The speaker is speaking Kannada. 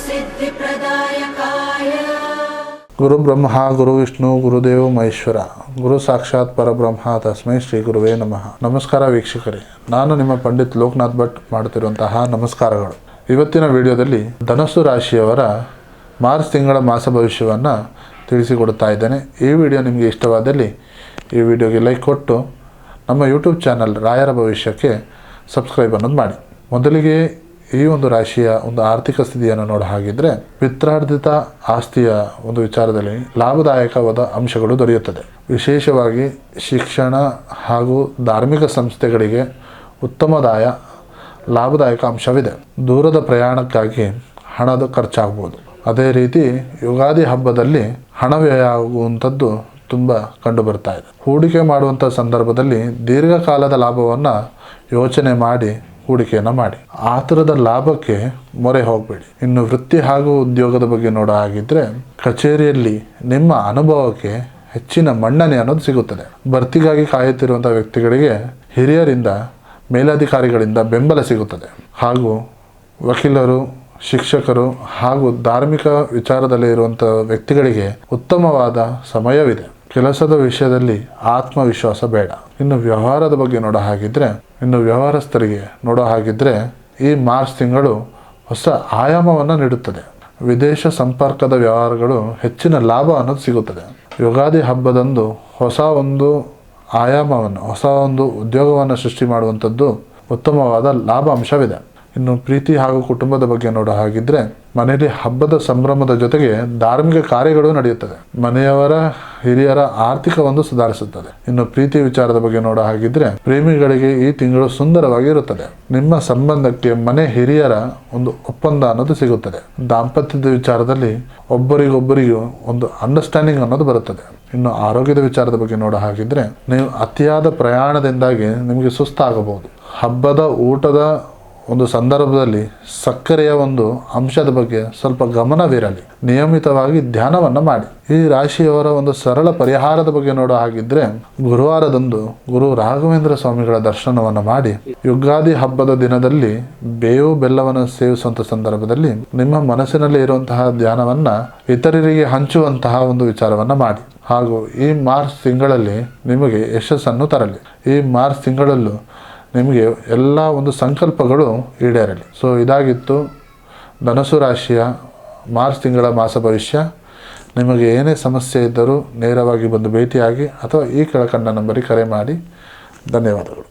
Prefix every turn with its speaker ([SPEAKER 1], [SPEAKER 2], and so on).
[SPEAKER 1] सिद्धिप्रदायकाय
[SPEAKER 2] गुरु ब्रह्मा गुरु विष्णु गुरुदेव महेश्वर गुरु साक्षाತ್ ಪರಬ್ರಹ್ಮ ತಸ್ಮೈ ಶ್ರೀ ಗುರುವೇ ನಮಃ. ನಮಸ್ಕಾರ ವೀಕ್ಷಕರೇ, ನಾನು ನಿಮ್ಮ ಪಂಡಿತ್ ಲೋಕನಾಥ್ ಭಟ್ ಮಾಡುತ್ತಿರುವಂತಹ ನಮಸ್ಕಾರಗಳು. ಇವತ್ತಿನ ವಿಡಿಯೋದಲ್ಲಿ ಧನಸ್ಸು ರಾಶಿಯವರ ಮಾರ್ಚ್ ತಿಂಗಳ ಮಾಸ ಭವಿಷ್ಯವನ್ನು ತಿಳಿಸಿಕೊಡ್ತಾ ಇದ್ದೇನೆ. ಈ ವಿಡಿಯೋ ನಿಮಗೆ ಇಷ್ಟವಾದಲ್ಲಿ ಈ ವಿಡಿಯೋಗೆ ಲೈಕ್ ಕೊಟ್ಟು ನಮ್ಮ ಯೂಟ್ಯೂಬ್ ಚಾನಲ್ ರಾಯರ ಭವಿಷ್ಯಕ್ಕೆ ಸಬ್ಸ್ಕ್ರೈಬ್ ಅನ್ನೋದು ಮಾಡಿ. ಮೊದಲಿಗೆ ಈ ಒಂದು ರಾಶಿಯ ಒಂದು ಆರ್ಥಿಕ ಸ್ಥಿತಿಯನ್ನು ನೋಡೋ ಹಾಗಿದ್ರೆ ಪಿತ್ರಾರ್ಜಿತ ಆಸ್ತಿಯ ಒಂದು ವಿಚಾರದಲ್ಲಿ ಲಾಭದಾಯಕವಾದ ಅಂಶಗಳು ದೊರೆಯುತ್ತದೆ. ವಿಶೇಷವಾಗಿ ಶಿಕ್ಷಣ ಹಾಗೂ ಧಾರ್ಮಿಕ ಸಂಸ್ಥೆಗಳಿಗೆ ಉತ್ತಮದಾಯ ಲಾಭದಾಯಕ ಅಂಶವಿದೆ. ದೂರದ ಪ್ರಯಾಣಕ್ಕಾಗಿ ಹಣದ ಖರ್ಚಾಗ್ಬೋದು. ಅದೇ ರೀತಿ ಯುಗಾದಿ ಹಬ್ಬದಲ್ಲಿ ಹಣ ವ್ಯಯ ಆಗುವಂಥದ್ದು ತುಂಬ ಕಂಡು ಬರ್ತಾ ಇದೆ. ಹೂಡಿಕೆ ಮಾಡುವಂಥ ಸಂದರ್ಭದಲ್ಲಿ ದೀರ್ಘಕಾಲದ ಲಾಭವನ್ನು ಯೋಚನೆ ಮಾಡಿ ಹೂಡಿಕೆಯನ್ನು ಮಾಡಿ. ಆ ಥರದ ಲಾಭಕ್ಕೆ ಮೊರೆ ಹೋಗಬೇಡಿ. ಇನ್ನು ವೃತ್ತಿ ಹಾಗೂ ಉದ್ಯೋಗದ ಬಗ್ಗೆ ನೋಡೋ ಹಾಗಿದ್ರೆ ಕಚೇರಿಯಲ್ಲಿ ನಿಮ್ಮ ಅನುಭವಕ್ಕೆ ಹೆಚ್ಚಿನ ಮನ್ನಣೆ ಅನ್ನೋದು ಸಿಗುತ್ತದೆ. ಭರ್ತಿಗಾಗಿ ಕಾಯುತ್ತಿರುವಂಥ ವ್ಯಕ್ತಿಗಳಿಗೆ ಹಿರಿಯರಿಂದ ಮೇಲಧಿಕಾರಿಗಳಿಂದ ಬೆಂಬಲ ಸಿಗುತ್ತದೆ. ಹಾಗೂ ವಕೀಲರು, ಶಿಕ್ಷಕರು ಹಾಗೂ ಧಾರ್ಮಿಕ ವಿಚಾರದಲ್ಲಿ ಇರುವಂಥ ವ್ಯಕ್ತಿಗಳಿಗೆ ಉತ್ತಮವಾದ ಸಮಯವಿದೆ. ಕೆಲಸದ ವಿಷಯದಲ್ಲಿ ಆತ್ಮವಿಶ್ವಾಸ ಬೇಡ. ಇನ್ನು ವ್ಯವಹಾರದ ಬಗ್ಗೆ ನೋಡೋ ವ್ಯವಹಾರಸ್ಥರಿಗೆ ನೋಡೋ ಹಾಗಿದ್ರೆ ಈ ಮಾರ್ಚ್ ತಿಂಗಳು ಹೊಸ ಆಯಾಮವನ್ನು ನೀಡುತ್ತದೆ. ವಿದೇಶ ಸಂಪರ್ಕದ ವ್ಯವಹಾರಗಳು ಹೆಚ್ಚಿನ ಲಾಭ ಅನ್ನೋದು ಸಿಗುತ್ತದೆ. ಯುಗಾದಿ ಹಬ್ಬದಂದು ಹೊಸ ಒಂದು ಆಯಾಮವನ್ನು, ಹೊಸ ಒಂದು ಉದ್ಯೋಗವನ್ನು ಸೃಷ್ಟಿ ಮಾಡುವಂಥದ್ದು ಉತ್ತಮವಾದ ಲಾಭ ಅಂಶವಿದೆ. ಇನ್ನು ಪ್ರೀತಿ ಹಾಗೂ ಕುಟುಂಬದ ಬಗ್ಗೆ ನೋಡೋ ಹಾಗಿದ್ರೆ ಮನೆಯಲ್ಲಿ ಹಬ್ಬದ ಸಂಭ್ರಮದ ಜೊತೆಗೆ ಧಾರ್ಮಿಕ ಕಾರ್ಯಗಳು ನಡೆಯುತ್ತದೆ. ಮನೆಯವರ ಹಿರಿಯರ ಆರ್ಥಿಕವನ್ನು ಸುಧಾರಿಸುತ್ತದೆ. ಇನ್ನು ಪ್ರೀತಿ ವಿಚಾರದ ಬಗ್ಗೆ ನೋಡೋ ಹಾಗಿದ್ರೆ ಪ್ರೇಮಿಗಳಿಗೆ ಈ ತಿಂಗಳು ಸುಂದರವಾಗಿ ಇರುತ್ತದೆ. ನಿಮ್ಮ ಸಂಬಂಧಕ್ಕೆ ಮನೆ ಹಿರಿಯರ ಒಂದು ಒಪ್ಪಂದ ಅನ್ನೋದು ಸಿಗುತ್ತದೆ. ದಾಂಪತ್ಯದ ವಿಚಾರದಲ್ಲಿ ಒಬ್ಬರಿಗೊಬ್ಬರಿಗೂ ಒಂದು ಅಂಡರ್ಸ್ಟ್ಯಾಂಡಿಂಗ್ ಅನ್ನೋದು ಬರುತ್ತದೆ. ಇನ್ನು ಆರೋಗ್ಯದ ವಿಚಾರದ ಬಗ್ಗೆ ನೋಡೋ ಹಾಗಿದ್ರೆ ನೀವು ಅತಿಯಾದ ಪ್ರಯಾಣದಿಂದಾಗಿ ನಿಮಗೆ ಸುಸ್ತಾಗಬಹುದು. ಹಬ್ಬದ ಊಟದ ಒಂದು ಸಂದರ್ಭದಲ್ಲಿ ಸಕ್ಕರೆಯ ಒಂದು ಅಂಶದ ಬಗ್ಗೆ ಸ್ವಲ್ಪ ಗಮನವಿರಲಿ. ನಿಯಮಿತವಾಗಿ ಧ್ಯಾನವನ್ನು ಮಾಡಿ. ಈ ರಾಶಿಯವರ ಒಂದು ಸರಳ ಪರಿಹಾರದ ಬಗ್ಗೆ ನೋಡೋ ಹಾಗಿದ್ರೆ ಗುರುವಾರದಂದು ಗುರು ರಾಘವೇಂದ್ರ ಸ್ವಾಮಿಗಳ ದರ್ಶನವನ್ನು ಮಾಡಿ ಯುಗಾದಿ ಹಬ್ಬದ ದಿನದಲ್ಲಿ ಬೇವು ಬೆಲ್ಲವನ್ನು ಸೇವಿಸುವಂಥ ಸಂದರ್ಭದಲ್ಲಿ ನಿಮ್ಮ ಮನಸ್ಸಿನಲ್ಲಿ ಇರುವಂತಹ ಧ್ಯಾನವನ್ನು ಇತರರಿಗೆ ಹಂಚುವಂತಹ ಒಂದು ವಿಚಾರವನ್ನು ಮಾಡಿ. ಹಾಗೂ ಈ ಮಾರ್ಚ್ ತಿಂಗಳಲ್ಲಿ ನಿಮಗೆ ಯಶಸ್ಸನ್ನು ತರಲಿ. ಈ ಮಾರ್ಚ್ ತಿಂಗಳಲ್ಲೂ ನಿಮಗೆ ಎಲ್ಲ ಒಂದು ಸಂಕಲ್ಪಗಳು ಈಡೇರಲಿ. ಸೊ ಇದಾಗಿತ್ತು ಧನಸ್ಸು ರಾಶಿಯ ಮಾರ್ಚ್ ತಿಂಗಳ ಮಾಸ ಭವಿಷ್ಯ. ನಿಮಗೆ ಏನೇ ಸಮಸ್ಯೆ ಇದ್ದರೂ ನೇರವಾಗಿ ಬಂದು ಭೇಟಿಯಾಗಿ ಅಥವಾ ಈ ಕೆಳಕಂಡ ನಂಬರಿಗೆ ಕರೆ ಮಾಡಿ. ಧನ್ಯವಾದಗಳು.